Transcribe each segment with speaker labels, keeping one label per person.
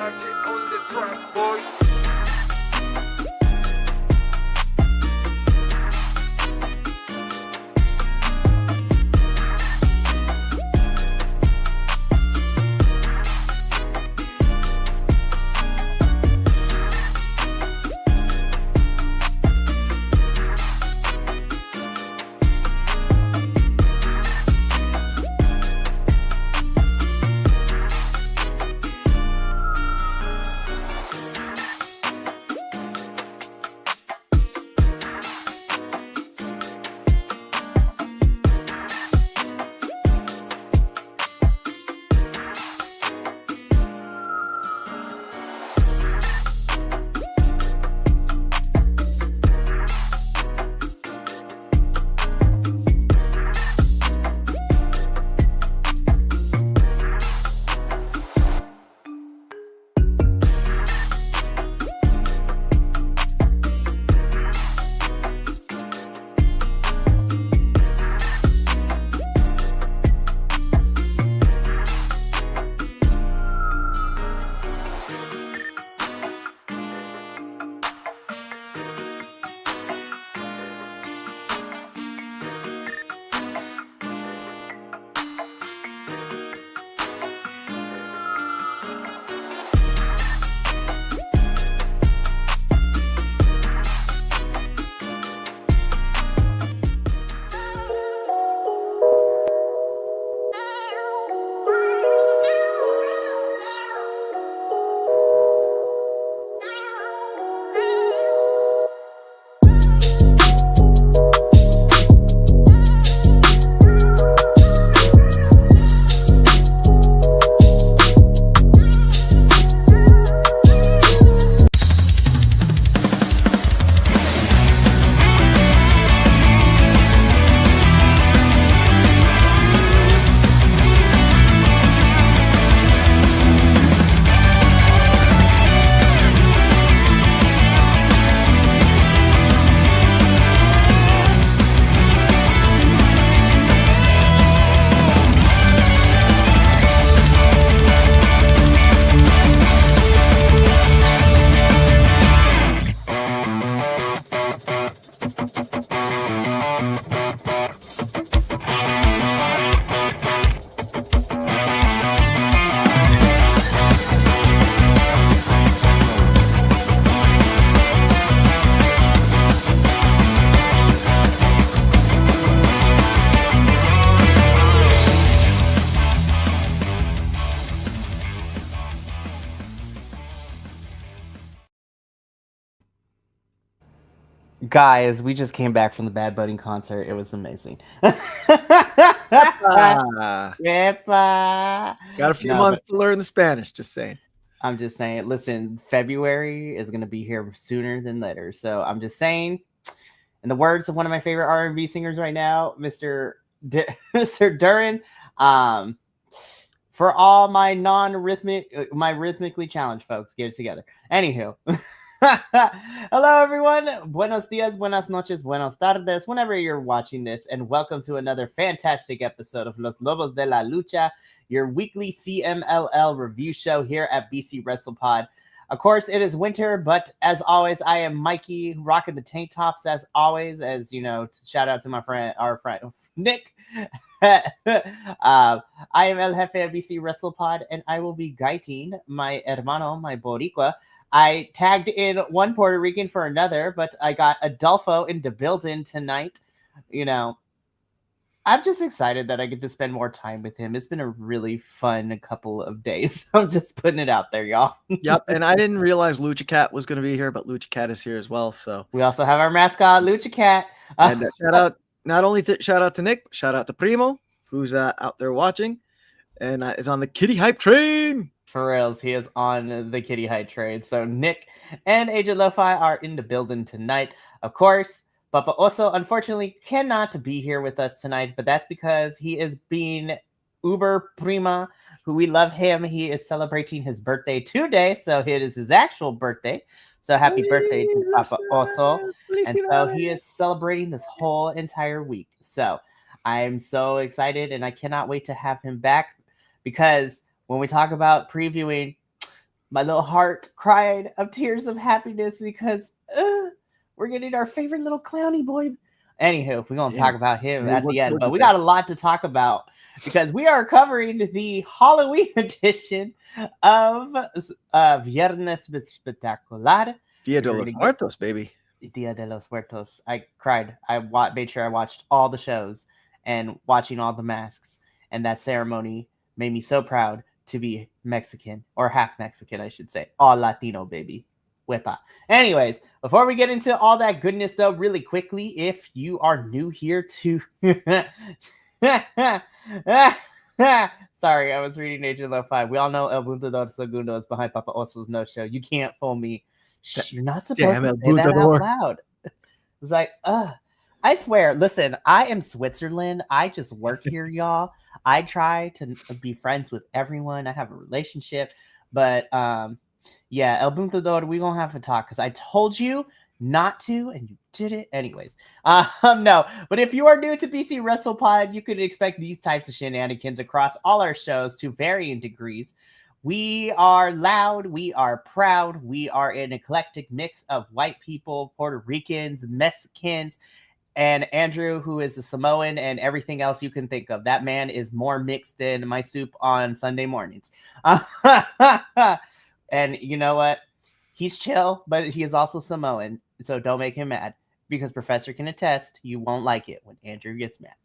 Speaker 1: magic on the track, boys.
Speaker 2: Guys, we just came back from the Bad Bunny concert. It was amazing.
Speaker 3: Yepa.
Speaker 2: Yepa.
Speaker 3: Got a few months to learn the Spanish, just saying.
Speaker 2: I'm just saying, listen, February is going to be here sooner than later. So I'm just saying, in the words of one of my favorite R&B singers right now, Mr. Duran, for all my my rhythmically challenged folks, get it together. Anywho. Hello, everyone. Buenos dias, buenas noches, buenos tardes, whenever you're watching this, and welcome to another fantastic episode of Los Lobos de la Lucha, your weekly CMLL review show here at BC WrestlePod. Of course, it is winter, but as always, I am Mikey, rocking the tank tops as always. As you know, shout out to our friend Nick. I am El Jefe of BC WrestlePod, and I will be guiding my hermano, my Boricua. I tagged in one Puerto Rican for another, but I got Adolfo in the building tonight. You know, I'm just excited that I get to spend more time with him. It's been a really fun couple of days. I'm just putting it out there, y'all.
Speaker 3: Yep, and I didn't realize Lucha Cat was going to be here, but Lucha Cat is here as well. So
Speaker 2: we also have our mascot, Lucha Cat.
Speaker 3: And shout out, not only shout out to Nick, shout out to Primo, who's out there watching, and is on the Kitty Hype train.
Speaker 2: For reals, he is on the Kitty Hype train. So Nick and Agent Lo-Fi are in the building tonight, of course. Papa also, unfortunately, cannot be here with us tonight, but that's because he is being uber prima, who we love him. He is celebrating his birthday today, so it is his actual birthday. So happy birthday to Papa Oso. And so he is celebrating this whole entire week. So I am so excited, and I cannot wait to have him back, because when we talk about previewing my little heart cried of tears of happiness because we're getting our favorite little clowny boy. Anywho, we're going to talk about him at the end, but we got a lot to talk about because we are covering the Halloween edition of Viernes Espectacular.
Speaker 3: Dia de los Muertos, baby.
Speaker 2: Dia de los Muertos. I cried. I made sure I watched all the shows and watching all the masks, and that ceremony made me so proud to be Mexican, or half Mexican, I should say. All Latino, baby. Wepa. Anyways, before we get into all that goodness, though, really quickly, if you are new here to... Sorry, I was reading Agent Low 5. We all know El Buntador Segundo is behind Papa Oso's no show. You can't fool me. Shh, you're not supposed to say that out loud. It's like, I swear, listen, I am Switzerland. I just work here, y'all. I try to be friends with everyone. I have a relationship. But, yeah, El Buntador, we're going to have to talk because I told you not to, and you did it anyways. No, but if you are new to BC WrestlePod, you could expect these types of shenanigans across all our shows to varying degrees. We are loud, we are proud, we are an eclectic mix of white people, Puerto Ricans, Mexicans, and Andrew, who is a Samoan, and everything else you can think of. That man is more mixed than my soup on Sunday mornings. And you know what? He's chill, but he is also Samoan, so don't make him mad, because Professor can attest you won't like it when Andrew gets mad.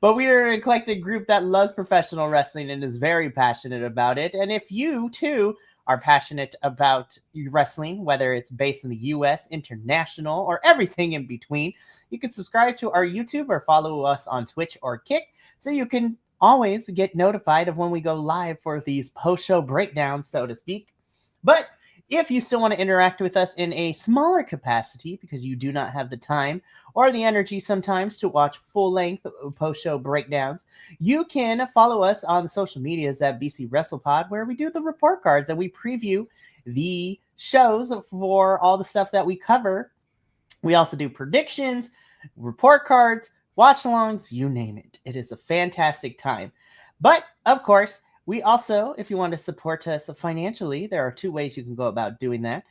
Speaker 2: But we are an eclectic group that loves professional wrestling and is very passionate about it. And if you, too, are passionate about wrestling, whether it's based in the U.S., international, or everything in between, you can subscribe to our YouTube or follow us on Twitch or Kick so you can always get notified of when we go live for these post-show breakdowns, so to speak. But if you still want to interact with us in a smaller capacity because you do not have the time or the energy sometimes to watch full-length post-show breakdowns, you can follow us on the social medias at BC WrestlePod, where we do the report cards and we preview the shows for all the stuff that we cover. We also do predictions, report cards, watch-alongs, you name it. It is a fantastic time. But, of course, we also, if you want to support us financially, there are two ways you can go about doing that.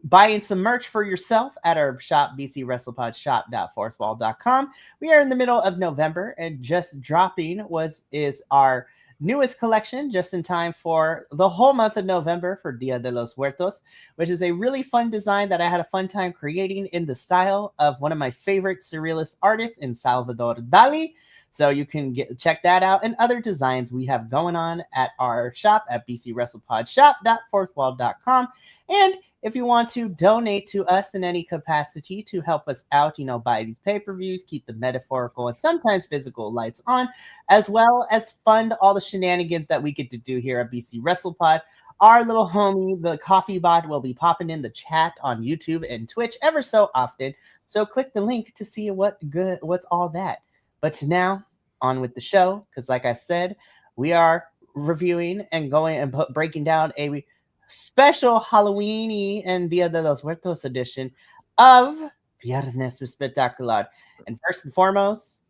Speaker 2: Buying some merch for yourself at our shop, bcwrestlepodshop.fourthwall.com. We are in the middle of November, and just dropping is our newest collection just in time for the whole month of November for Dia de los Muertos, which is a really fun design that I had a fun time creating in the style of one of my favorite surrealist artists in Salvador Dali. So you can check that out and other designs we have going on at our shop at bcwrestlepodshop.fourthwall.com. And if you want to donate to us in any capacity to help us out, buy these pay-per-views, keep the metaphorical and sometimes physical lights on, as well as fund all the shenanigans that we get to do here at BC WrestlePod, our little homie, the Coffee Bot, will be popping in the chat on YouTube and Twitch ever so often. So click the link to see what's all that. But now, on with the show, because like I said, we are reviewing and going and breaking down a special Halloween-y and Dia de los Muertos edition of Viernes Espectacular. And first and foremost,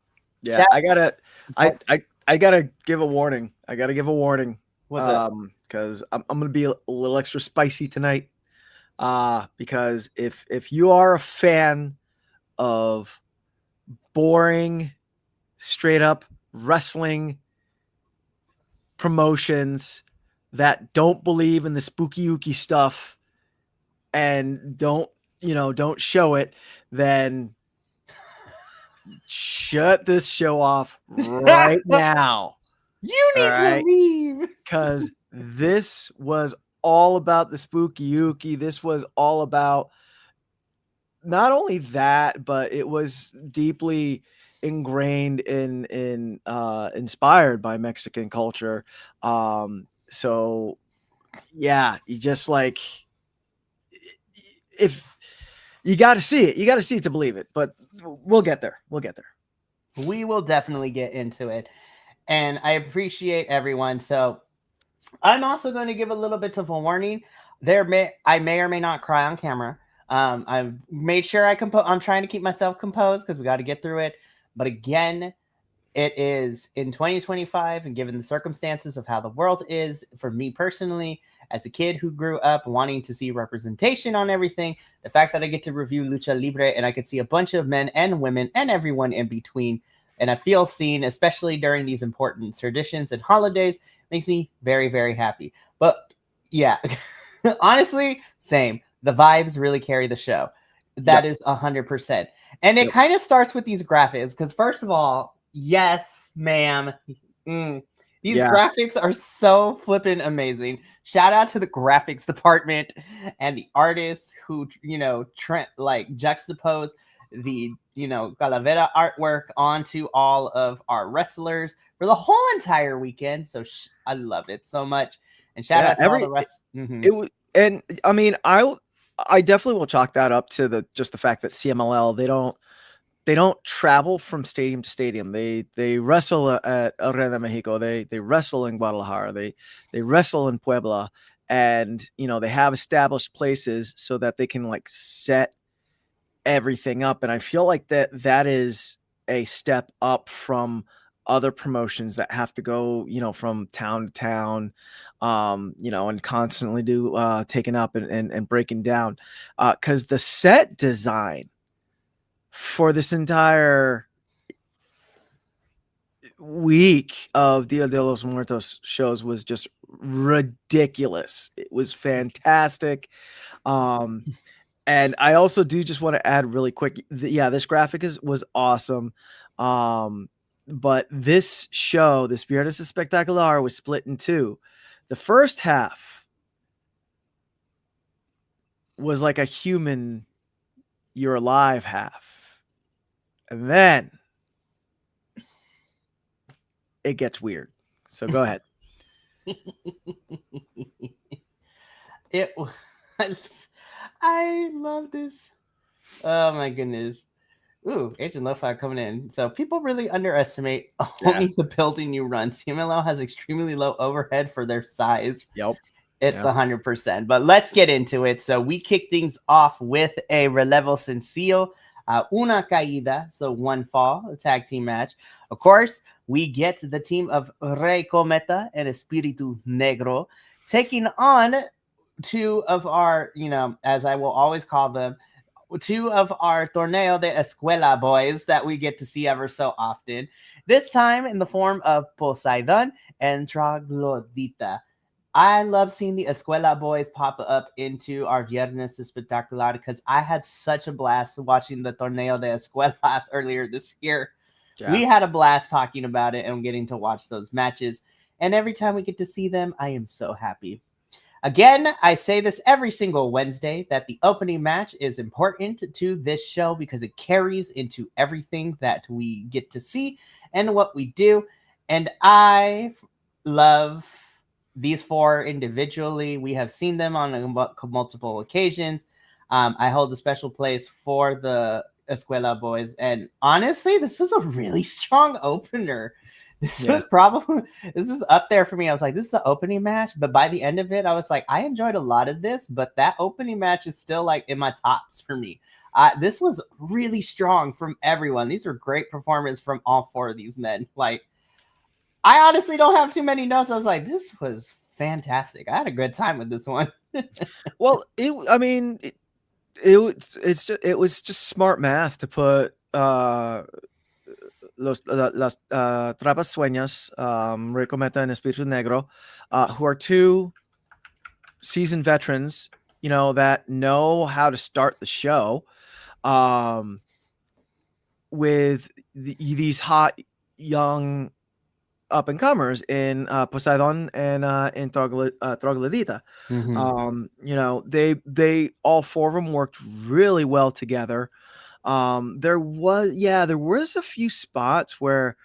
Speaker 3: yeah, I gotta give a warning.
Speaker 2: What's up?
Speaker 3: Because I'm gonna be a little extra spicy tonight. Because if you are a fan of boring, straight up wrestling promotions that don't believe in the spooky ooky stuff and don't show it, then shut this show off right now.
Speaker 2: You need to leave,
Speaker 3: because this was all about the spooky ooky. This was all about not only that, but it was deeply ingrained in inspired by Mexican culture. So yeah, you just if you got to see it to believe it, but we'll get there.
Speaker 2: We will definitely get into it. And I appreciate everyone. So I'm also going to give a little bit of a warning. I may or may not cry on camera. I've made sure I'm trying to keep myself composed because we got to get through it. But again, it is in 2025, and given the circumstances of how the world is, for me personally, as a kid who grew up wanting to see representation on everything, the fact that I get to review Lucha Libre and I could see a bunch of men and women and everyone in between, and I feel seen, especially during these important traditions and holidays, makes me very, very happy. But yeah, honestly, same. The vibes really carry the show. That is 100%. And it kind of starts with these graphics because, first of all, yes, ma'am. These graphics are so flippin' amazing. Shout out to the graphics department and the artists who, like juxtapose the, Calavera artwork onto all of our wrestlers for the whole entire weekend. So I love it so much. And shout out to all the rest.
Speaker 3: It was, and I mean, I definitely will chalk that up to the fact that CMLL, they don't travel from stadium to stadium. They wrestle at Arena Mexico. They wrestle in Guadalajara. They wrestle in Puebla, and they have established places so that they can like set everything up. And I feel like that is a step up from other promotions that have to go, from town to town, and constantly do taking up and breaking down. Because the set design for this entire week of Dia de los Muertos shows was just ridiculous. It was fantastic. And I also do just want to add really quick. This graphic was awesome. But this show, this Viernes Espectacular, was split in two. The first half was like a human, you're alive half. And then it gets weird. So go ahead.
Speaker 2: I love this. Oh my goodness. Ooh, Agent Lo-Fi coming in. So people really underestimate only the building you run. CMLL has extremely low overhead for their size.
Speaker 3: Yep.
Speaker 2: It's 100%. But let's get into it. So we kick things off with a relevo sencillo, una caída, so one fall, a tag team match. Of course, we get the team of Rey Cometa and Espíritu Negro taking on two of our, as I will always call them, two of our Torneo de Escuela boys that we get to see ever so often. This time in the form of Poseidon and Troglodita. I love seeing the Escuela boys pop up into our Viernes Espectacular because I had such a blast watching the Torneo de Escuelas earlier this year. Yeah. We had a blast talking about it and getting to watch those matches. And every time we get to see them, I am so happy. Again, I say this every single Wednesday that the opening match is important to this show because it carries into everything that we get to see and what we do. And I love these four individually. We have seen them on multiple occasions. I hold a special place for the Escuela boys. And honestly, this was a really strong opener. This is up there for me. I was like, this is the opening match. But by the end of it, I was like, I enjoyed a lot of this, but that opening match is still like in my tops for me. This was really strong from everyone. These were great performances from all four of these men. Like, I honestly don't have too many notes. I was like, this was fantastic. I had a good time with this one.
Speaker 3: Well, it was just smart math to put las Trapas Sueñas, Rey Cometa and Espíritu Negro, who are two seasoned veterans, that know how to start the show, with these hot young up and comers in Poseidon and in Troglodita. They all four of them worked really well together. There was a few spots where,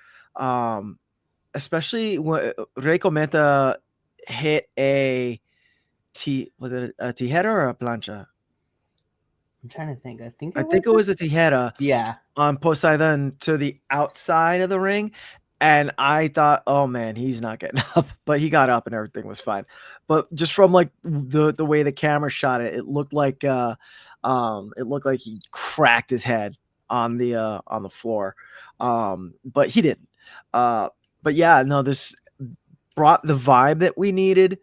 Speaker 3: especially when Rey Cometa hit was it a tijera or a plancha?
Speaker 2: I'm trying to think. I think
Speaker 3: it was a tijera.
Speaker 2: Yeah.
Speaker 3: On Poseidon to the outside of the ring. And I thought, oh man, he's not getting up, but he got up and everything was fine. But just from like the way the camera shot it, it looked like he cracked his head on the floor. But he didn't. But yeah, no, this brought the vibe that we needed.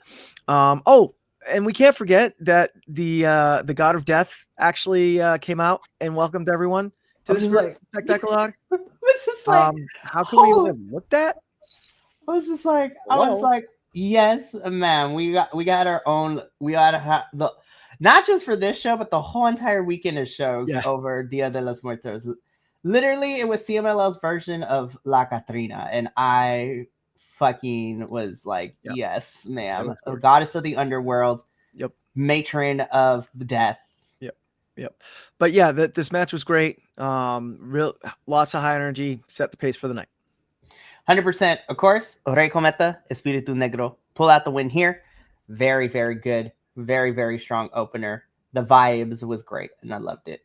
Speaker 3: Oh, and we can't forget that the God of Death actually came out and welcomed everyone
Speaker 2: I
Speaker 3: to
Speaker 2: was
Speaker 3: this
Speaker 2: just
Speaker 3: very
Speaker 2: like,
Speaker 3: spectacular.
Speaker 2: I was just like,
Speaker 3: How can we
Speaker 2: holy,
Speaker 3: overlook that?
Speaker 2: I was
Speaker 3: Hello?
Speaker 2: like, yes, man, we got our own, we gotta have the, not just for this show, but the whole entire weekend of shows
Speaker 3: Yeah.
Speaker 2: over Dia de los Muertos. Literally, it was CMLL's version of La Catrina, and I fucking was like,
Speaker 3: Yeah.
Speaker 2: yes,
Speaker 3: That
Speaker 2: ma'am,
Speaker 3: was gorgeous.
Speaker 2: goddess of the underworld,
Speaker 3: Yep.
Speaker 2: matron of the death.
Speaker 3: Yep. But yeah, this match was great. Real lots of high energy, set the pace for the night.
Speaker 2: 100%. Of course, Rey Cometa, Espiritu Negro, pull out the win here. Very, very good. Very, very strong opener. The vibes was great, and I loved it.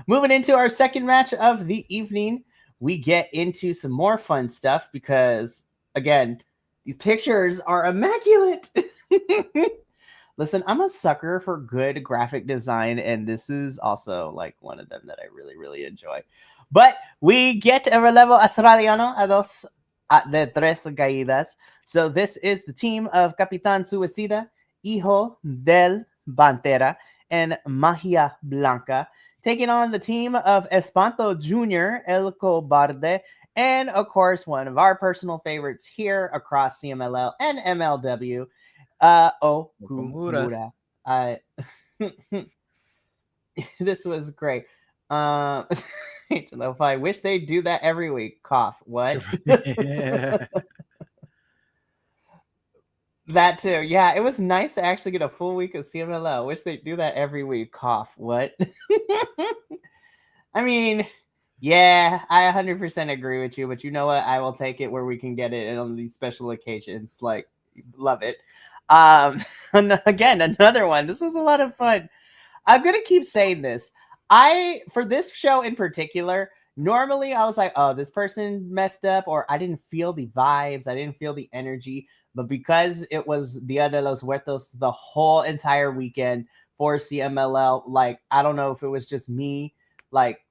Speaker 2: Moving into our second match of the evening, we get into some more fun stuff because, again, these pictures are immaculate. Listen, I'm a sucker for good graphic design, and this is also like one of them that I really, really enjoy. But we get a relevo australiano a dos de tres caídas. So this is the team of Capitán Suicida, Hijo del Pantera, and Magia Blanca, taking on the team of Espanto Jr., El Cobarde, and of course, one of our personal favorites here across CMLL and MLW, Okumura. I This was great. If I wish they'd do that every week. Cough. What? That too. Yeah, it was nice to actually get a full week of CMLL. Wish they'd do that every week. Cough. What? I mean, yeah, I 100% agree with you, but you know what? I will take it where we can get it on these special occasions. Like, love it. Again, another one. This was a lot of fun. I'm gonna keep saying this. For this show in particular, normally I was like, oh, this person messed up, or I didn't feel the vibes, I didn't feel the energy. But because it was Dia de los Muertos the whole entire weekend for CMLL, like I don't know if it was just me, like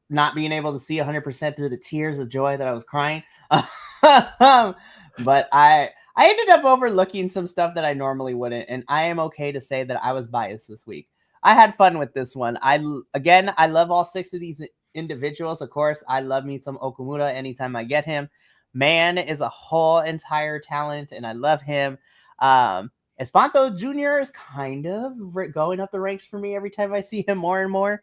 Speaker 2: not being able to see 100% through the tears of joy that I was crying. But I ended up overlooking some stuff that I normally wouldn't, and I am okay to say that I was biased this week. I had fun with this one. I love all six of these individuals. Of course, I love me some Okamura anytime I get him. Man is a whole entire talent, and I love him. Espanto Jr. is kind of going up the ranks for me every time I see him more and more.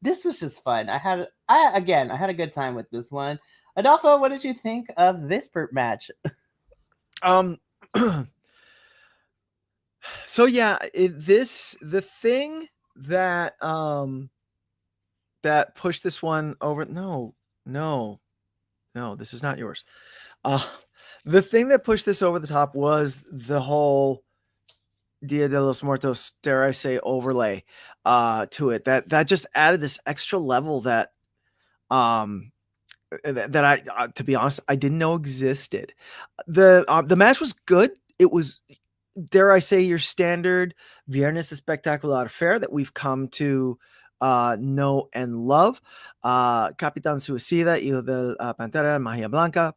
Speaker 2: This was just fun. I had a good time with this one. Adolfo, what did you think of this match?
Speaker 3: So yeah, the thing that that pushed this one over. No, this is not yours. The thing that pushed this over the top was the whole Dia de los Muertos, dare I say, overlay to it. That just added this extra level that that I to be honest, I didn't know existed. The match was good. It was, dare I say, your standard Viernes Espectacular affair that we've come to know and love. Capitán Suicida, Hijo del Pantera, Magia Blanca.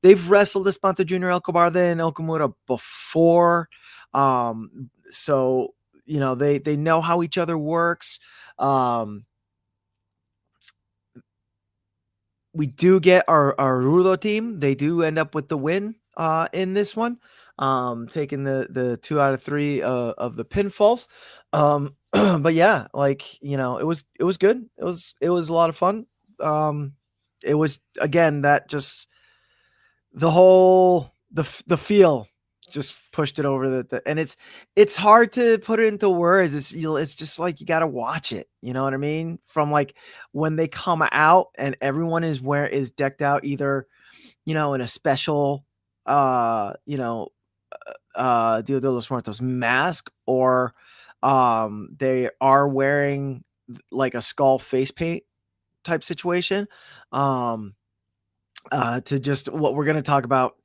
Speaker 3: They've wrestled Espanto Jr., El Cobarde, and El Kimura before. So, they know how each other works. We do get our Rudo team. They do end up with the win in this one, taking the 2 out of 3 of the pinfalls. But yeah, it was good. It was a lot of fun. It was, again, that just the whole the feel just pushed it over and it's hard to put it into words. It's just like you got to watch it, you know what I mean? From like when they come out and everyone is decked out either, in a special Dia de los Muertos mask, or they are wearing like a skull face paint type situation, to just what we're going to talk about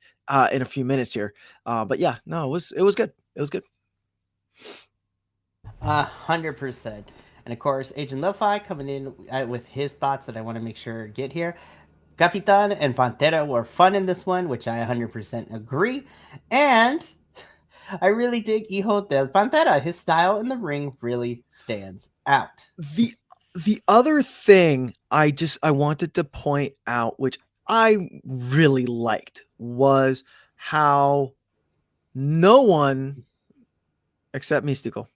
Speaker 3: in a few minutes here. But yeah, no, it was good. It was good.
Speaker 2: 100%. And of course, Agent Lo-Fi coming in with his thoughts that I want to make sure get here. Capitan and Pantera were fun in this one, which I 100% agree. And I really dig Hijo del Pantera. His style in the ring really stands out.
Speaker 3: The other thing I wanted to point out, which I really liked, was how no one except Mystico,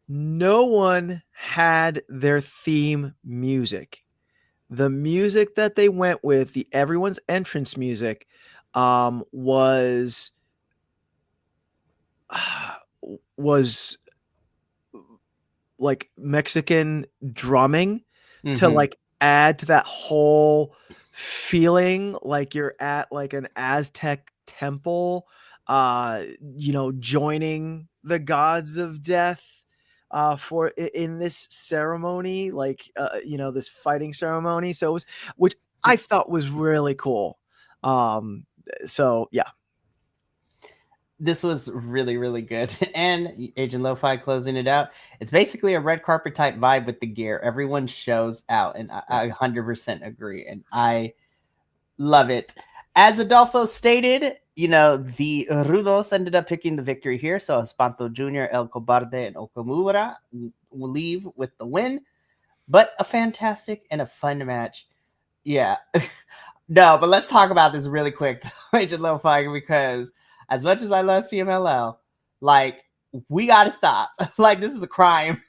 Speaker 3: no one had their theme music. The music that they went with, the everyone's entrance music, was like Mexican drumming to like add to that whole feeling, like you're at like an Aztec temple, joining the gods of death for in this ceremony, like this fighting ceremony. So it was, which I thought was really cool. So yeah.
Speaker 2: This was really, really good. And Agent Lo-Fi closing it out. It's basically a red carpet type vibe with the gear. Everyone shows out, and I 100% agree. And I love it. As Adolfo stated, the Rudos ended up picking the victory here. So Espanto Jr., El Cobarde, and Okamura will leave with the win. But a fantastic and a fun match. Yeah. No, but let's talk about this really quick, Agent Lo-Fi, because as much as I love CMLL, like, we got to stop. Like, this is a crime.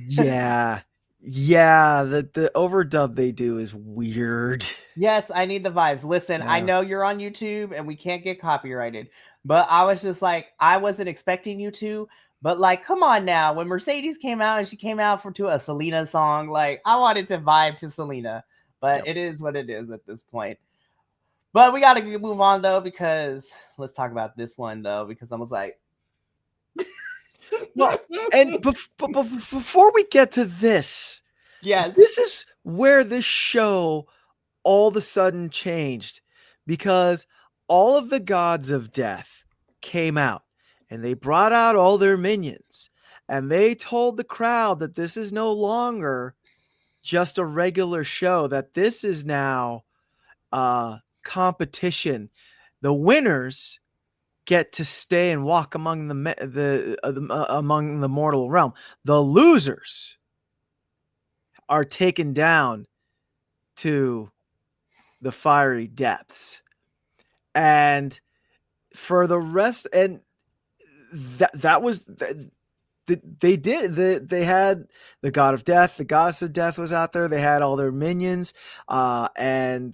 Speaker 3: Yeah. Yeah, the overdub they do is weird.
Speaker 2: Yes, I need the vibes. Listen, I know you're on YouTube and we can't get copyrighted, but I was just like, I wasn't expecting you to, but like, come on now. When Mercedes came out and she came out to a Selena song, like, I wanted to vibe to Selena, but it is what it is at this point. But we got to move on, though, because let's talk about this one, though, because I was like...
Speaker 3: Well, and before we get to this,
Speaker 2: yes,
Speaker 3: this is where this show all of a sudden changed, because all of the gods of death came out and they brought out all their minions and they told the crowd that this is no longer just a regular show, that this is now competition. The winners get to stay and walk among among the mortal realm. The losers are taken down to the fiery depths. And for the rest, and that was they had the god of death, the goddess of death was out there. They had all their minions, and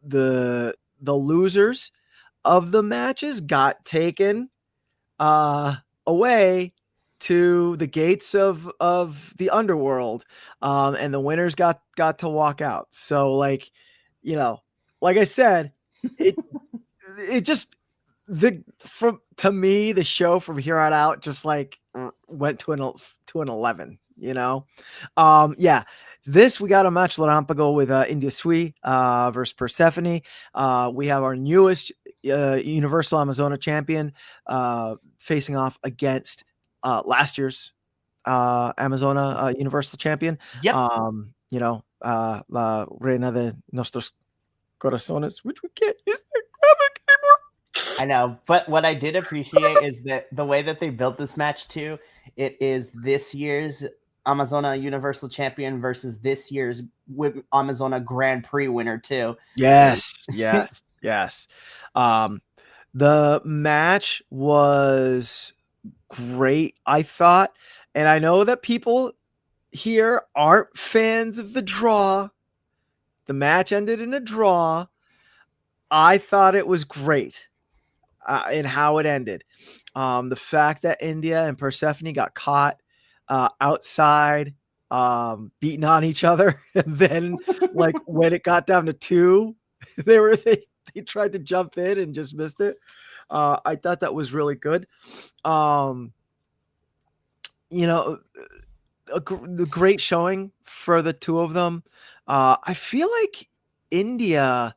Speaker 3: the losers of the matches got taken away to the gates of the underworld, and the winners got to walk out. So, like, like I said, it just to me, the show from here on out just like went to an 11. Yeah. This, we got a match Larámpago with India Sui versus Persephone. We have our newest Universal Amazona champion facing off against last year's Amazona Universal champion.
Speaker 2: Yep.
Speaker 3: La Reina de Nuestros Corazones, which we can't use that graphic anymore.
Speaker 2: I know, but what I did appreciate is that the way that they built this match too, it is this year's Amazona Universal Champion versus this year's Amazona Grand Prix winner too.
Speaker 3: Yes. The match was great, I thought, and I know that people here aren't fans of the draw. The match ended in a draw. I thought it was great in how it ended. The fact that India and Persephone got caught outside, beating on each other, and then like when it got down to 2, they tried to jump in and just missed it. I thought that was really good. The great showing for the two of them. I feel like India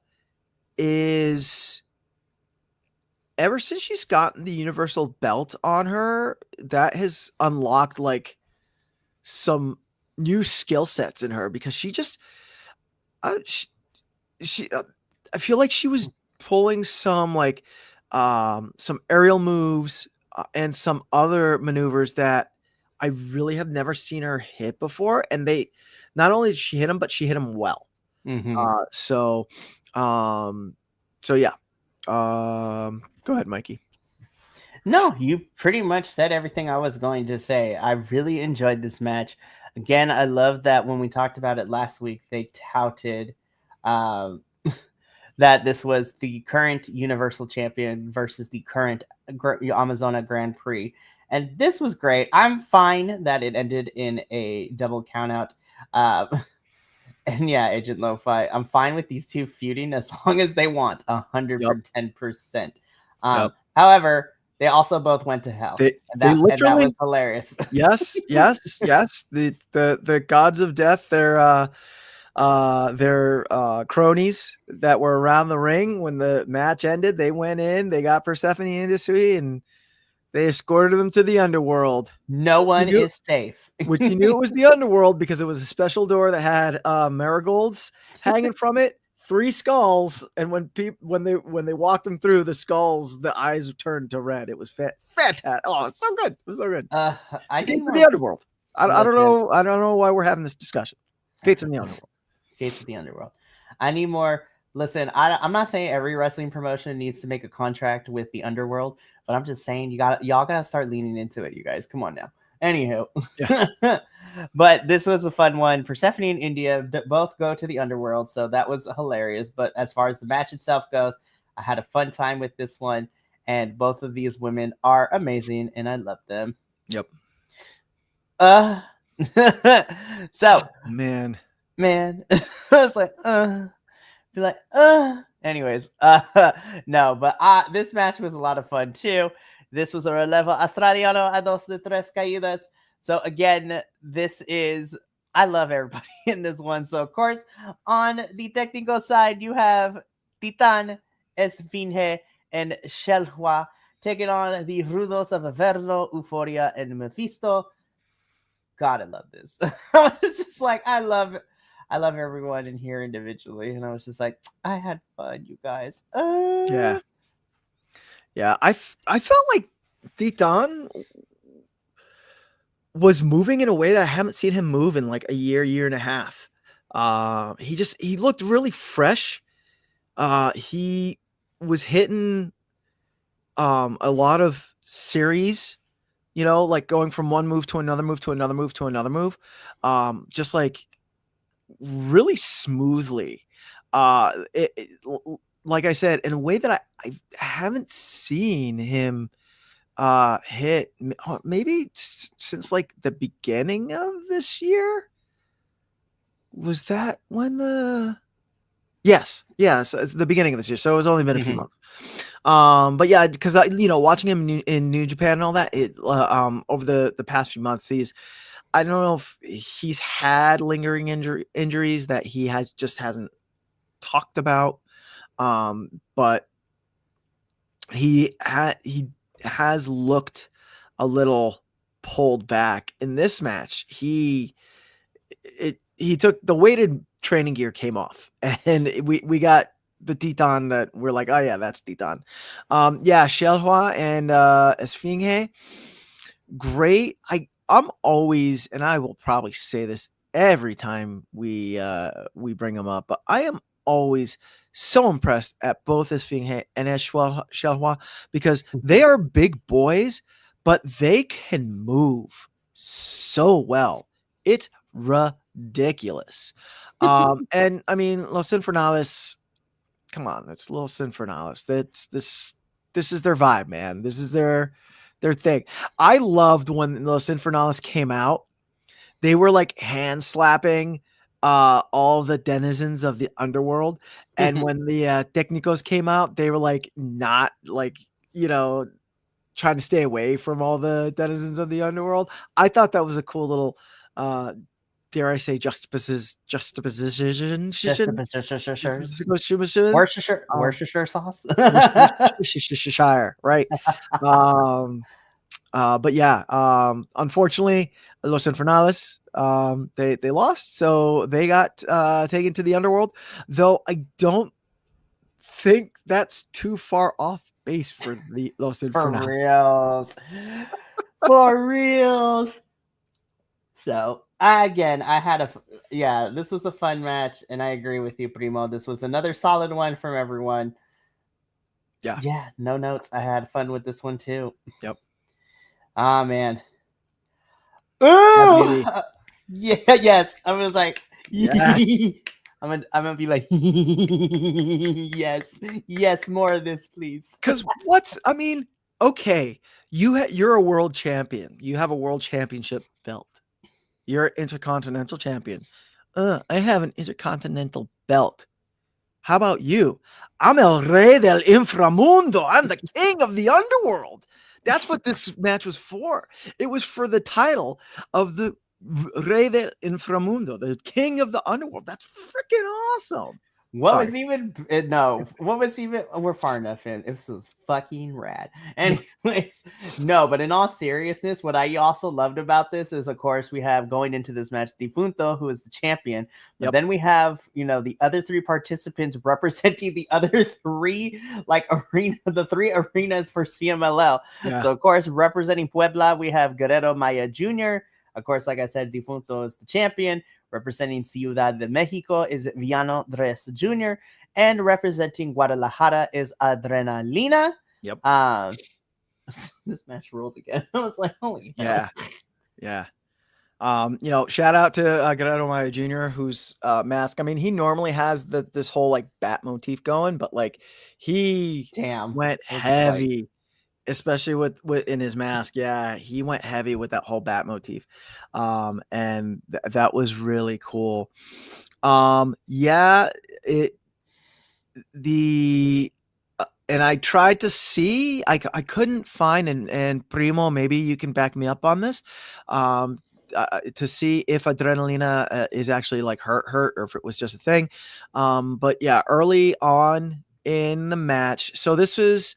Speaker 3: is ever since she's gotten the Universal belt on her, that has unlocked like some new skill sets in her because she just, uh, she, I feel like she was pulling some aerial moves and some other maneuvers that I really have never seen her hit before. And they, not only did she hit them, but she hit them well. So yeah. Go ahead, Mikey.
Speaker 2: No, you pretty much said everything I was going to say. I really enjoyed this match. Again, I love that when we talked about it last week, they touted um, that this was the current Universal Champion versus the current Amazona Grand Prix. And this was great. I'm fine that it ended in a double countout. And yeah, Agent Lo-Fi, I'm fine with these two feuding as long as they want 110%. However, they also both went to hell.
Speaker 3: They
Speaker 2: and that
Speaker 3: literally,
Speaker 2: was hilarious.
Speaker 3: yes. The gods of death, their cronies that were around the ring when the match ended, they went in, they got Persephone Industry, and they escorted them to the underworld.
Speaker 2: No one is safe.
Speaker 3: Which you knew it was the underworld because it was a special door that had marigolds hanging from it, 3 skulls, and when they walked them through the skulls, the eyes turned to red. It was fantastic. Oh, it's so good. It was so good.
Speaker 2: I
Speaker 3: think the underworld. I don't know why we're having this discussion. Gates of the underworld.
Speaker 2: Gates of the underworld. I need more. Listen, I'm not saying every wrestling promotion needs to make a contract with the underworld, but I'm just saying y'all gotta start leaning into it, you guys. Come on now. Anywho, yeah. But this was a fun one. Persephone and India both go to the underworld, so that was hilarious. But as far as the match itself goes, I had a fun time with this one, and both of these women are amazing, and I love them.
Speaker 3: Yep.
Speaker 2: So
Speaker 3: man,
Speaker 2: I was like, be like, anyways, no, but this match was a lot of fun too. This was a relevo australiano a dos de tres caídas. So again, I love everybody in this one. So of course, on the technical side, you have Titan, Esfinge, and Shelhua taking on the Rudos of Averno, Euphoria, and Mephisto. God, I love this. I was just like, I love everyone in here individually, and I was just like, I had fun, you guys.
Speaker 3: Yeah. I felt like Titan was moving in a way that I haven't seen him move in like a year and a half. He looked really fresh. He was hitting a lot of series, like going from one move to another move to another move to another move, just like really smoothly. Like I said, in a way that I haven't seen him hit maybe since like the beginning of this year. Was that when yes, the beginning of this year, so it was only been a few months. But yeah, because watching him in New Japan and all that, over the past few months, I don't know if he's had lingering injuries that he hasn't talked about, but he has looked a little pulled back in this match. He took the weighted training gear came off, and we got the Titan that we're like, oh yeah, that's Titan. Shelhua and Esfinge, great. I'm always, and I will probably say this every time we bring them up, but I am always so impressed at both Esfinge and Shelhua because they are big boys, but they can move so well. It's ridiculous. And I mean, Los Infernales, come on, it's Los Infernales. This is their vibe, man. This is their thing. I loved when Los Infernales came out. They were like hand slapping all the denizens of the underworld, and when the Técnicos came out, they were like not like trying to stay away from all the denizens of the underworld. I thought that was a cool little dare I say, juxtaposition.
Speaker 2: Worcestershire sauce.
Speaker 3: Worcestershire, right? But yeah, unfortunately, Los Infernales, they lost, so they got taken to the underworld. Though I don't think that's too far off base for the Los
Speaker 2: For
Speaker 3: Infernales.
Speaker 2: reals. For reals. So I had this was a fun match, and I agree with you, Primo. This was another solid one from everyone. Yeah, no notes. I had fun with this one too.
Speaker 3: Yep.
Speaker 2: Ah, man.
Speaker 3: Ooh!
Speaker 2: Yeah, yes. I was like,
Speaker 3: yeah.
Speaker 2: I'm gonna be like, yes, more of this, please.
Speaker 3: Because okay, you're a world champion. You have a world championship belt. You're an intercontinental champion. I have an intercontinental belt. How about you? I'm El Rey del Inframundo. I'm the king of the underworld. That's what this match was for. It was for the title of the Rey del Inframundo, the king of the underworld. That's freaking awesome.
Speaker 2: What was even we're far enough in. This was fucking rad. Anyways, no, but in all seriousness, what I also loved about this is, of course, we have going into this match Difunto, who is the champion, but then we have, the other three participants representing the other three the three arenas for CMLL. So of course, representing Puebla, we have Guerrero Maya Jr. Of course, like I said, Difunto is the champion. Representing Ciudad de Mexico is Villano Dres Jr. And representing Guadalajara is Adrenalina.
Speaker 3: Yep.
Speaker 2: This match ruled again. I was like, holy hell.
Speaker 3: Yeah. Shout out to Guerrero Maya Jr., whose mask. I mean, he normally has this whole like bat motif going, but like he went heavy. Especially with in his mask. Yeah, he went heavy with that whole bat motif. And that was really cool. And I tried to see, I couldn't find, and Primo, maybe you can back me up on this, to see if Adrenalina is actually like hurt, or if it was just a thing. But yeah, early on in the match, so this was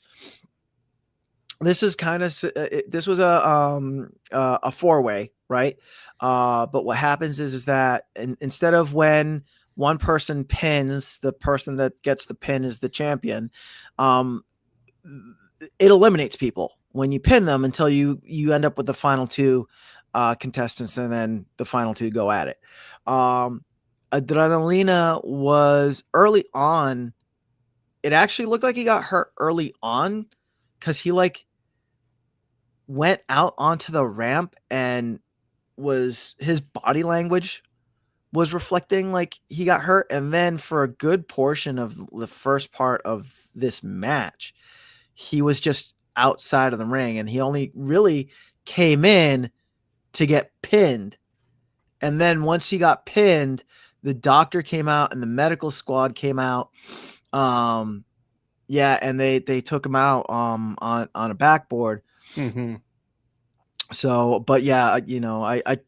Speaker 3: kind of this was a four-way, right? But what happens is that instead of when one person pins, the person that gets the pin is the champion. It eliminates people when you pin them until you end up with the final two contestants, and then the final two go at it. Adrenalina was early on. It actually looked like he got hurt early on, because he went out onto the ramp, and his body language was reflecting like he got hurt. And then for a good portion of the first part of this match, he was just outside of the ring, and he only really came in to get pinned. And then once he got pinned, the doctor came out and the medical squad came out. And they took him out on a backboard.
Speaker 2: Mm-hmm.
Speaker 3: So, but yeah,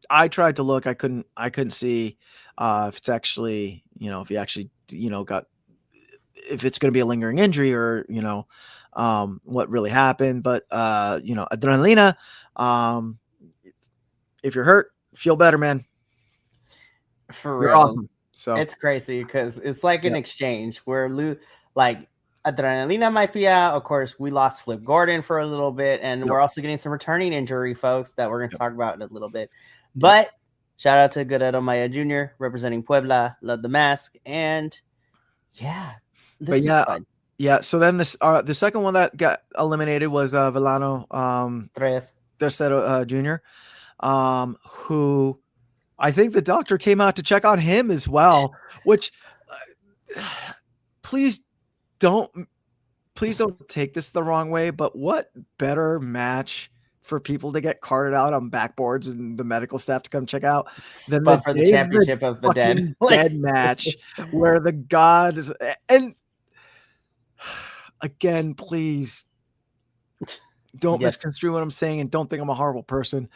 Speaker 3: I tried to look. I couldn't see if it's actually, if he actually, if it's going to be a lingering injury, or what really happened. But Adrenalina, if you're hurt, feel better, man.
Speaker 2: For real.
Speaker 3: Awesome. So
Speaker 2: it's crazy, because it's like an exchange where Adrenalina might be out. Of course, we lost Flip Gordon for a little bit, and we're also getting some returning injury folks that we're going to talk about in a little bit. But shout out to Guerrero Maya Jr. representing Puebla. Love the mask. And this was fun.
Speaker 3: Yeah, so then the second one that got eliminated was Villano Tercero Jr., who I think the doctor came out to check on him as well, which please don't take this the wrong way, but what better match for people to get carted out on backboards and the medical staff to come check out than
Speaker 2: the championship of the dead
Speaker 3: match where the god is. And again, please don't misconstrue what I'm saying, and don't think I'm a horrible person,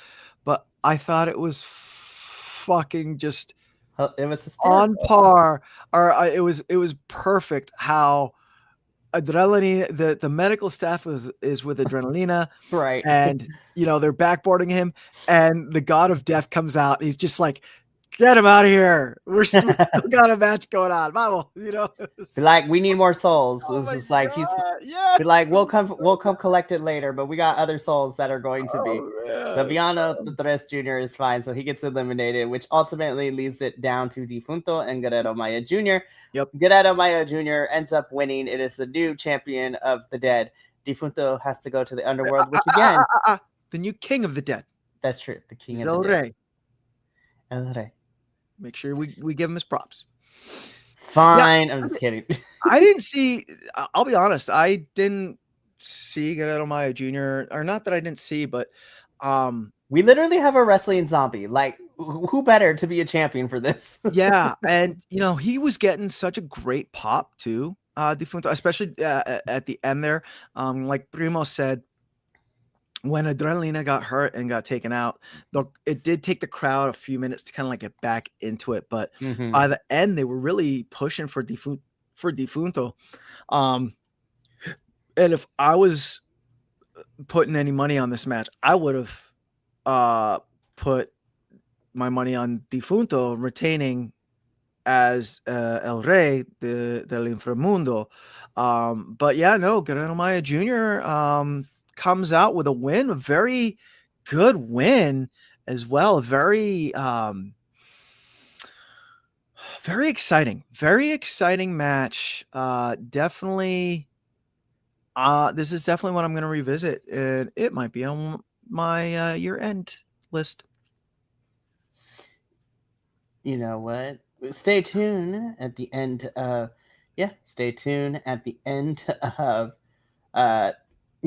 Speaker 3: but I thought it was fucking just
Speaker 2: It was
Speaker 3: on
Speaker 2: hysterical.
Speaker 3: par. Or it was perfect how Adrenaline, the medical staff is with Adrenalina,
Speaker 2: Right.
Speaker 3: and they're backboarding him, and the God of Death comes out. And he's just like, "Get him out of here! We still got a match going on, Bible."
Speaker 2: Be like, we need more souls.
Speaker 3: Oh
Speaker 2: This
Speaker 3: my
Speaker 2: is like he's
Speaker 3: God, yeah.
Speaker 2: be like, we'll come collect it later, but we got other souls that are going to be. So
Speaker 3: Man.
Speaker 2: Viano Tres Jr. is fine, so he gets eliminated, which ultimately leaves it down to Defunto and Guerrero Maya Jr.
Speaker 3: Yep.
Speaker 2: Guerrero Maya Jr. ends up winning. It is the new champion of the dead. Defunto has to go to the underworld, which again,
Speaker 3: the new king of the dead.
Speaker 2: that's true. The king
Speaker 3: He's
Speaker 2: of
Speaker 3: El
Speaker 2: the dead.
Speaker 3: Rey.
Speaker 2: El Rey.
Speaker 3: Make sure we give him his props.
Speaker 2: Fine. I'm just kidding.
Speaker 3: I didn't see. I'll be honest. I didn't see Guerrero Maya Jr. Or not that I didn't see, but
Speaker 2: we literally have a wrestling zombie. Like, who better to be a champion for this?
Speaker 3: yeah, and he was getting such a great pop too, Defunto, especially at the end there. Like Primo said, when Adrenalina got hurt and got taken out, it did take the crowd a few minutes to kind of like get back into it, but by the end they were really pushing for Defunto. And if I was putting any money on this match, I would have put my money on Defunto retaining as El Rey del Inframundo. But yeah, no, Guerrero Maya Jr. Comes out with a win, a very good win as well. Very exciting match. Definitely. This is definitely what I'm going to revisit. It might be on my year-end list.
Speaker 2: You know what? Stay tuned at the end of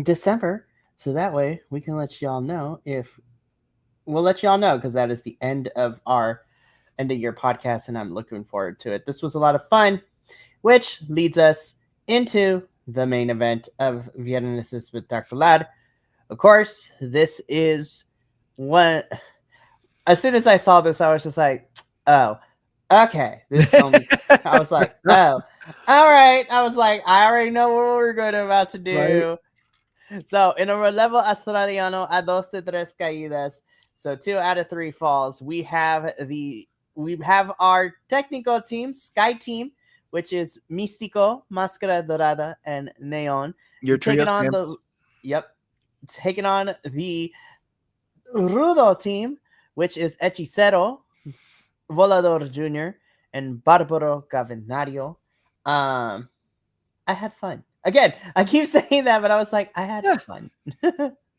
Speaker 2: December, so that way we can let y'all know because that is the end of our end of year podcast, and I'm looking forward to it. This was a lot of fun, which leads us into the main event of Viernes Espectacular. Of course, this is what. As soon as I saw this, I was just like, "Oh, okay." I was like, "Oh, all right." I was like, "I already know what we're about to do." Right. So, in a relevo australiano a 2 de 3 caídas, so 2 out of 3 falls, we have our technical team, Sky Team, which is Místico, Máscara Dorada, and Neon.
Speaker 3: You're taking on
Speaker 2: taking on the Rudo team, which is Hechicero, Volador Jr., and Barbaro Cavernario. I had fun. Again, I keep saying that, but I was like, I had fun.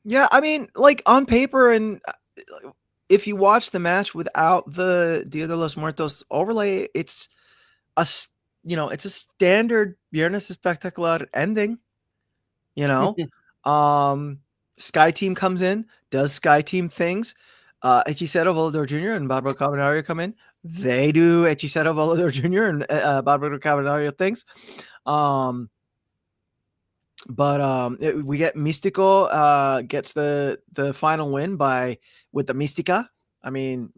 Speaker 3: Yeah, I mean, like on paper, and if you watch the match without the Dia de los Muertos overlay, it's a standard Viernes Espectacular ending. Sky Team comes in, does Sky Team things. Hechicero, Volador Jr. and Barbaro Cavernario come in. They do Hechicero, Volador Jr. and Barbaro Cavernario things. But we get Místico gets the final win with the Mística. I mean,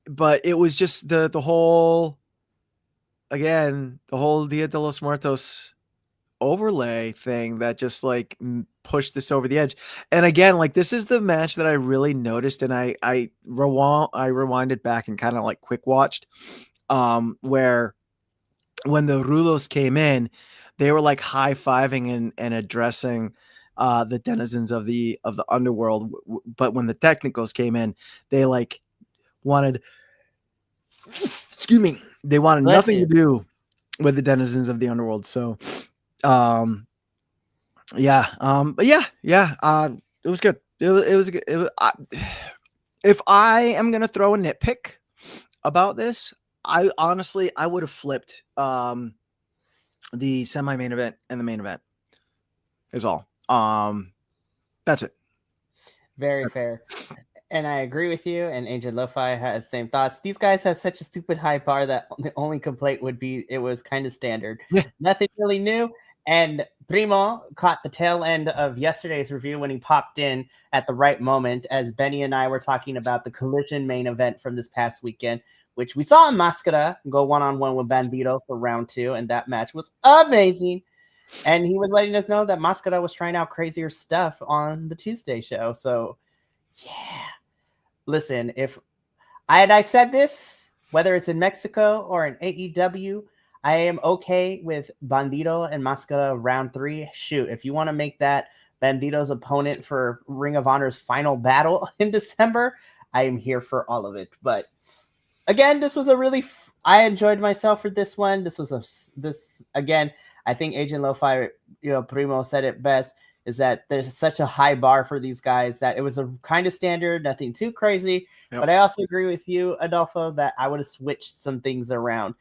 Speaker 3: but it was just the whole Dia de los Muertos overlay thing that just like pushed this over the edge. And again, like this is the match that I really noticed, and I rewinded back and kind of like quick watched, where when the Rudos came in, they were like high-fiving and addressing the denizens of the underworld. But when the technicals came in, they like wanted nothing to do with the denizens of the underworld. So but it was good. If I am gonna throw a nitpick about this, I would have flipped the semi-main event and the main event is all. That's it.
Speaker 2: Very fair. And I agree with you. And Angel Lo-Fi has the same thoughts. These guys have such a stupid high bar that the only complaint would be it was kind of standard.
Speaker 3: Yeah.
Speaker 2: Nothing really new. And Primo caught the tail end of yesterday's review when he popped in at the right moment as Benny and I were talking about the Collision main event from this past weekend, which we saw Mascara go one-on-one with Bandito for round 2, and that match was amazing. And he was letting us know that Mascara was trying out crazier stuff on the Tuesday show. So, yeah. Listen, if I said this, whether it's in Mexico or in AEW, I am okay with Bandito and Mascara round 3. Shoot, if you want to make that Bandito's opponent for Ring of Honor's final battle in December, I am here for all of it. But again, this was a really I enjoyed myself for this one. This again, I think Agent Lo-Fi, Primo said it best, is that there's such a high bar for these guys that it was a kind of standard, nothing too crazy. Yep. But I also agree with you, Adolfo, that I would have switched some things around,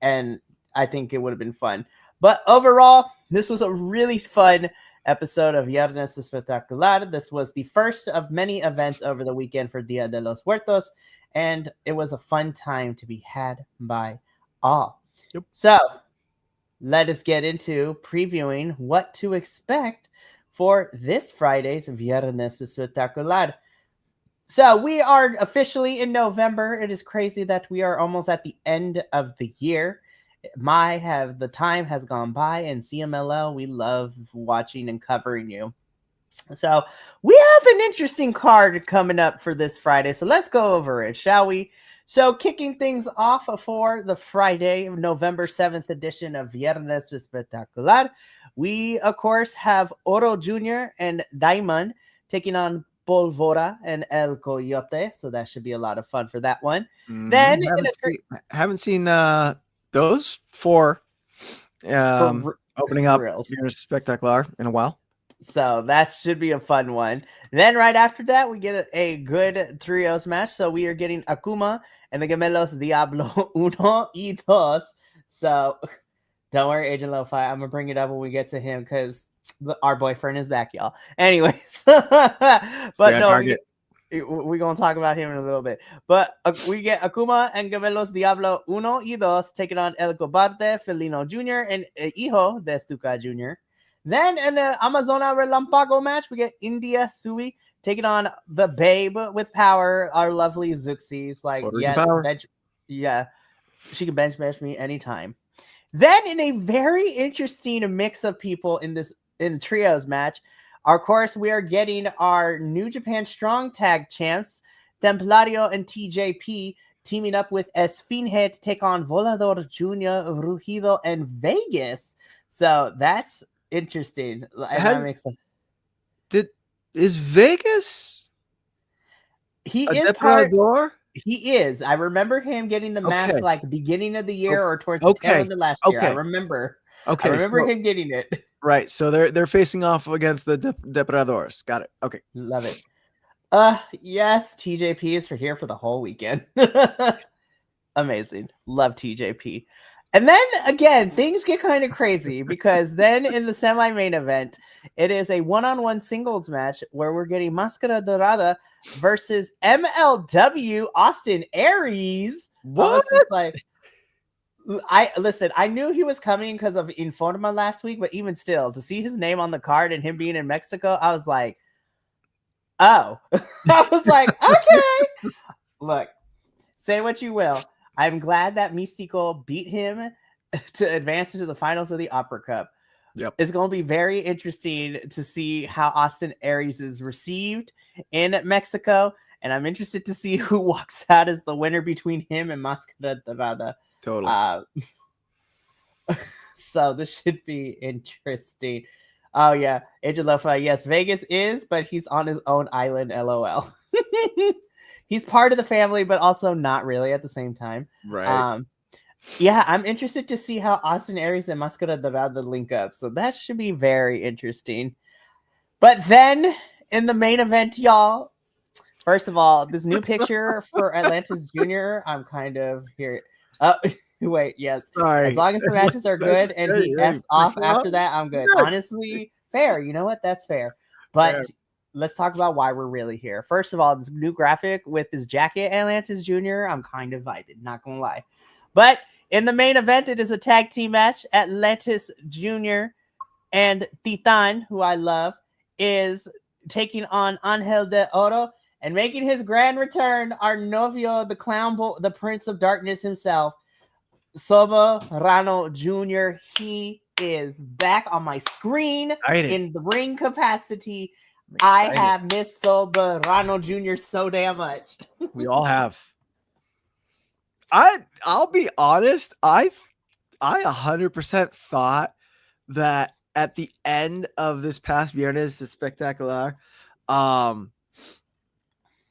Speaker 2: and I think it would have been fun. But overall, this was a really fun episode of Viernes Espectacular. This was the first of many events over the weekend for Dia de los Muertos, and it was a fun time to be had by all. Yep. So let us get into previewing what to expect for this Friday's Viernes Espectacular. So we are officially in November. It is crazy that we are almost at the end of the year. The time has gone by, and CMLL, we love watching and covering you. So we have an interesting card coming up for this Friday. So let's go over it, shall we? So kicking things off for the Friday, November 7th edition of Viernes Espectacular, we, of course, have Oro Jr. and Diamond taking on Polvora and El Coyote. So that should be a lot of fun for that one. Then
Speaker 3: haven't seen those four opening up Viernes Spectacular in a while.
Speaker 2: So that should be a fun one. Then right after that, we get a good trios match. So we are getting Akuma and the Gemelos Diablo Uno y Dos. So don't worry, Agent Lo-Fi. I'm going to bring it up when we get to him because our boyfriend is back, y'all. Anyways. But no, we're going to talk about him in a little bit. But we get Akuma and Gemelos Diablo Uno y Dos taking on El Cobarde, Felino Jr. and Hijo de Stuka Jr. Then in the Amazona Relampago match, we get India Sui taking on the Babe with Power, our lovely Zuxis. Like, yes, she can bench mash me anytime. Then in a very interesting mix of people in trios match, of course, we are getting our New Japan Strong Tag champs, Templario and TJP, teaming up with Esfinge to take on Volador Jr., Rugido, and Vegas. So that's interesting.
Speaker 3: Is Vegas?
Speaker 2: He is part. He is. I remember him getting the mask like beginning of the year or towards the tail end of last year. I remember. I remember him getting it.
Speaker 3: Right. So they're facing off against the Depredadores. Got it. Okay.
Speaker 2: Love it. Yes, TJP is here for the whole weekend. Amazing. Love TJP. And then again, things get kind of crazy because then in the semi-main event, it is a one-on-one singles match where we're getting Máscara Dorada versus MLW Austin Aries.
Speaker 3: What?
Speaker 2: I knew he was coming because of Informa last week, but even still, to see his name on the card and him being in Mexico, I was like, oh. I was like, okay. Look, say what you will. I'm glad that Místico beat him to advance into the finals of the Opera Cup.
Speaker 3: Yep.
Speaker 2: It's going to be very interesting to see how Austin Aries is received in Mexico, and I'm interested to see who walks out as the winner between him and Máscara Dorada.
Speaker 3: Totally.
Speaker 2: So this should be interesting. Oh, yeah. Agent Lo-Fi, yes, Vegas is, but he's on his own island, LOL. He's part of the family, but also not really at the same time.
Speaker 3: Right.
Speaker 2: Yeah, I'm interested to see how Austin Aries and Máscara Dorada link up. So that should be very interesting. But then in the main event, y'all, first of all, this new picture for Atlantis Jr., I'm kind of here. Wait, yes.
Speaker 3: Sorry.
Speaker 2: As long as the matches are good and he F's off after that, I'm good. Honestly, fair. You know what? That's fair. But let's talk about why we're really here. First of all, this new graphic with his jacket, Atlantis Jr., I'm kind of vibing, not going to lie. But in the main event, it is a tag team match. Atlantis Jr. And Titan, who I love, is taking on Angel de Oro and making his grand return. Our novio, the the Prince of Darkness himself, Soberano Jr. He is back on my screen in the ring capacity. I have missed Soberano Jr. so damn much.
Speaker 3: We all have. I'll be honest. I 100% thought that at the end of this past Viernes Spectacular,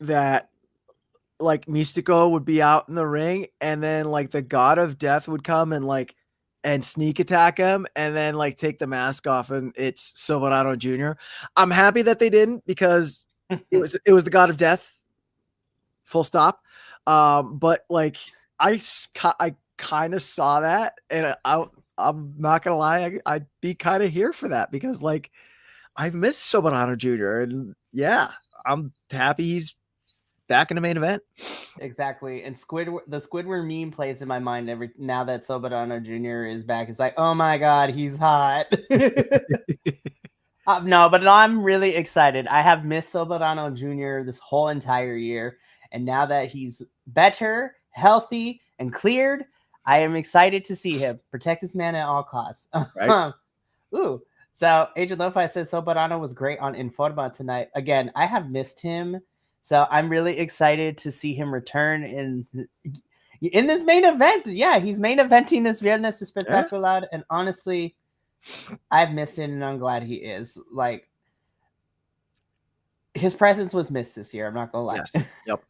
Speaker 3: that like Mystico would be out in the ring, and then like the God of Death would come and sneak attack him, and then like take the mask off, and it's Silverado Jr. I'm happy that they didn't, because it was the God of Death. Full stop. But like I kind of saw that, and I'm not gonna lie, I'd be kind of here for that, because like I've missed Soberano Jr. and yeah, I'm happy he's back in the main event.
Speaker 2: Exactly. And the Squidward meme plays in my mind every now that Soberano Jr. is back. It's like, oh my god, he's hot. No, but I'm really excited. I have missed Soberano Jr. this whole entire year, and now that he's better, healthy, and cleared, I am excited to see him. Protect this man at all costs.
Speaker 3: Right.
Speaker 2: Ooh. So Agent Lo-Fi says Soberano was great on Informa tonight. Again, I have missed him, so I'm really excited to see him return in this main event. Yeah, he's main eventing this Viernes Espectacular, and honestly, I've missed him, and I'm glad he is. Like, his presence was missed this year. I'm not gonna lie.
Speaker 3: Yes.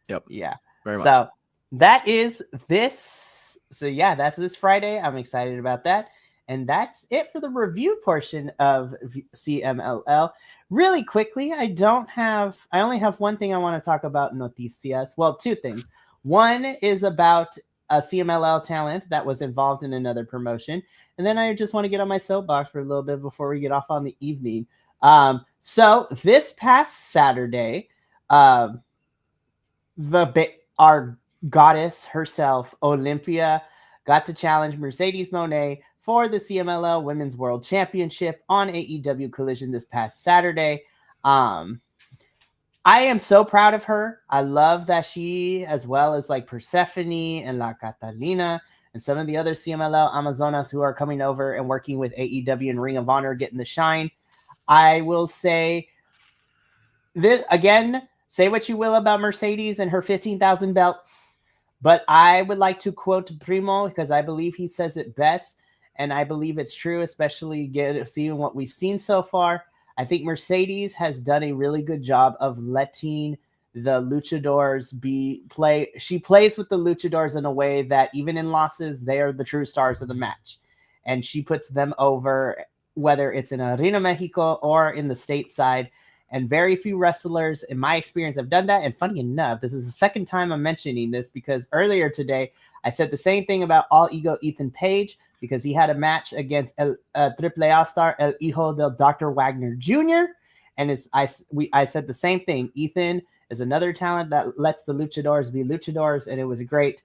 Speaker 3: Yep.
Speaker 2: Yeah.
Speaker 3: Very much.
Speaker 2: So that is this. So yeah, that's this Friday. I'm excited about that. And that's it for the review portion of CMLL. Really quickly, I only have one thing I want to talk about, noticias. Well, two things. One is about a CMLL talent that was involved in another promotion. And then I just want to get on my soapbox for a little bit before we get off on the evening. So this past Saturday, our goddess herself, Olympia, got to challenge Mercedes Moné for the CMLL Women's World Championship on AEW Collision this past Saturday. I am so proud of her. I love that she, as well as like Persephone and La Catalina and some of the other CMLL Amazonas who are coming over and working with AEW and Ring of Honor, getting the shine. I will say this again, say what you will about Mercedes and her 15,000 belts, but I would like to quote Primo, because I believe he says it best. And I believe it's true, especially seeing what we've seen so far. I think Mercedes has done a really good job of letting the luchadors play. She plays with the luchadors in a way that even in losses, they are the true stars of the match. And she puts them over, whether it's in Arena Mexico or in the stateside. And very few wrestlers, in my experience, have done that. And funny enough, this is the second time I'm mentioning this, because earlier today, I said the same thing about All Ego Ethan Page, because he had a match against Triple A star El Hijo del Dr. Wagner Jr. And I said the same thing. Ethan is another talent that lets the luchadors be luchadors, and it was great.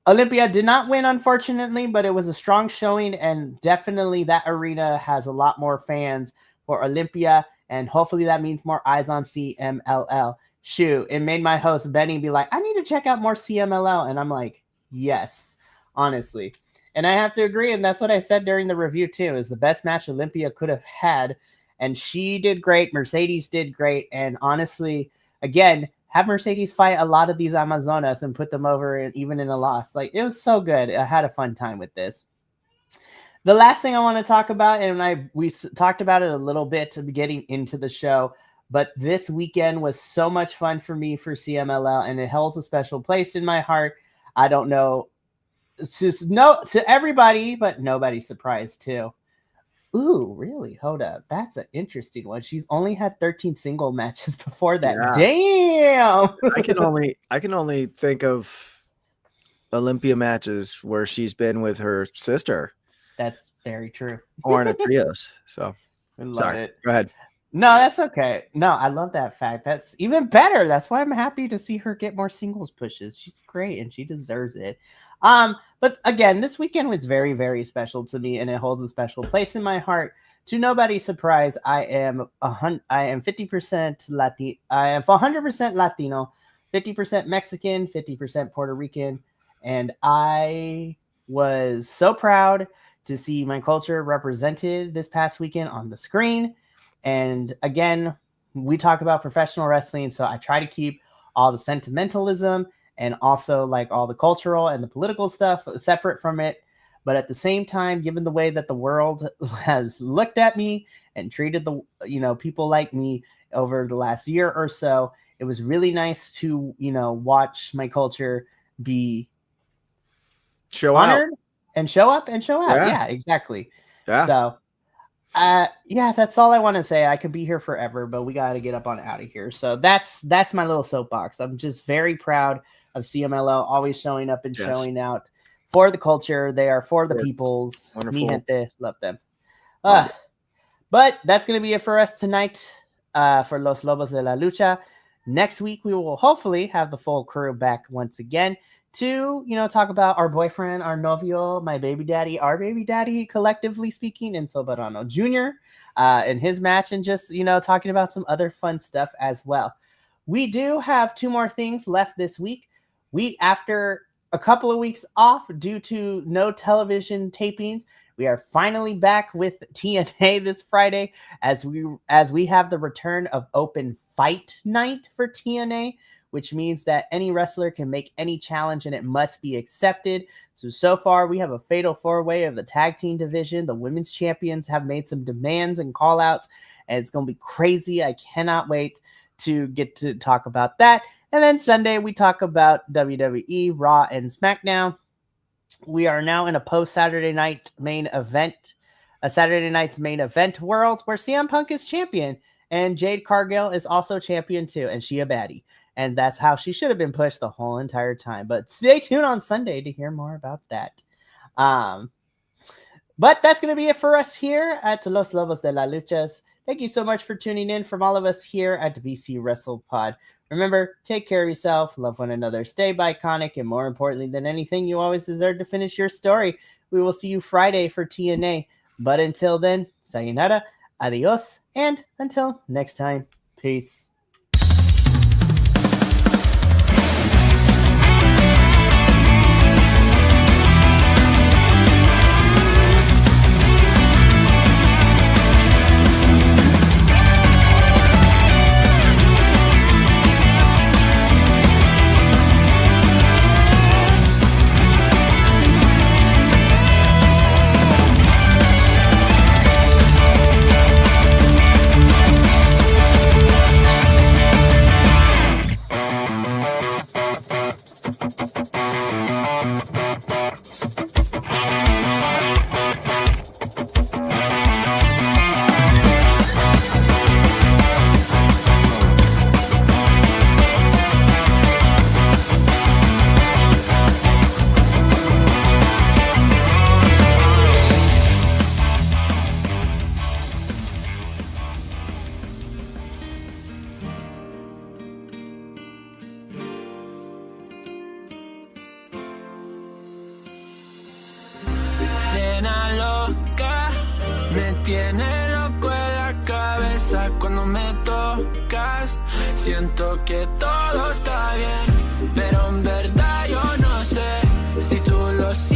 Speaker 2: Olympia did not win, unfortunately, but it was a strong showing, and definitely that arena has a lot more fans for Olympia, and hopefully that means more eyes on CMLL. Shoot, it made my host Benny be like, I need to check out more CMLL, and I'm like, yes, honestly. And I have to agree, and that's what I said during the review too, is the best match Olympia could have had, and she did great, Mercedes did great, and honestly, again, have Mercedes fight a lot of these Amazonas and put them over even in a loss. Like, it was so good. I had a fun time with this. The last thing I want to talk about, and we talked about it a little bit to be getting into the show, but this weekend was so much fun for me for CMLL, and it holds a special place in my heart. I don't know, to everybody, but nobody's surprised too. Ooh, really? Hold up. That's an interesting one. She's only had 13 single matches before that. Yeah. Damn.
Speaker 3: I can only think of Olympia matches where she's been with her sister.
Speaker 2: That's very true.
Speaker 3: Or in a trios. So
Speaker 2: I love it.
Speaker 3: Go ahead.
Speaker 2: No, that's okay. No, I love that fact. That's even better. That's why I'm happy to see her get more singles pushes. She's great and she deserves it. But again, this weekend was very, very special to me, and it holds a special place in my heart. to nobody's surprise, I am 50% Latin. I am 100% Latino, 50% Mexican, 50% Puerto Rican, and I was so proud to see my culture represented this past weekend on the screen. And again, we talk about professional wrestling, so I try to keep all the sentimentalism and also like all the cultural and the political stuff separate from it. But at the same time, given the way that the world has looked at me and treated the people like me over the last year or so, it was really nice to watch my culture be honored and show up and show out. Yeah, exactly.
Speaker 3: Yeah.
Speaker 2: So that's all I want to say. I could be here forever, but we got to get up on out of here. So that's my little soapbox. I'm just very proud of CMLL always showing up and showing out for the culture. They are for the peoples.
Speaker 3: Wonderful.
Speaker 2: Mi gente, love them. But that's going to be it for us tonight for Los Lobos de la Lucha. Next week, we will hopefully have the full crew back once again to, talk about our boyfriend, our novio, my baby daddy, our baby daddy, collectively speaking, Enzo Barano Jr. In his match, and just, talking about some other fun stuff as well. We do have 2 more things left this week. After a couple of weeks off due to no television tapings, we are finally back with TNA this Friday as we have the return of Open Fight Night for TNA, which means that any wrestler can make any challenge and it must be accepted. So far, we have a fatal 4-way of the tag team division. The women's champions have made some demands and call outs, and it's going to be crazy. I cannot wait to get to talk about that. And then Sunday, we talk about WWE, Raw, and SmackDown. We are now in a post-Saturday night main event, a Saturday night's main event world where CM Punk is champion and Jade Cargill is also champion too, and she a baddie. And that's how she should have been pushed the whole entire time. But stay tuned on Sunday to hear more about that. But that's going to be it for us here at Los Lobos de la Luchas. Thank you so much for tuning in from all of us here at BC Wrestle Pod. Remember, take care of yourself, love one another, stay iconic, and more importantly than anything, you always deserve to finish your story. We will see you Friday for TNA. But until then, sayonara, adios, and until next time, peace.
Speaker 4: Me tiene loco en la cabeza cuando me tocas. Siento que todo está bien, pero en verdad yo no sé si tú lo sientes.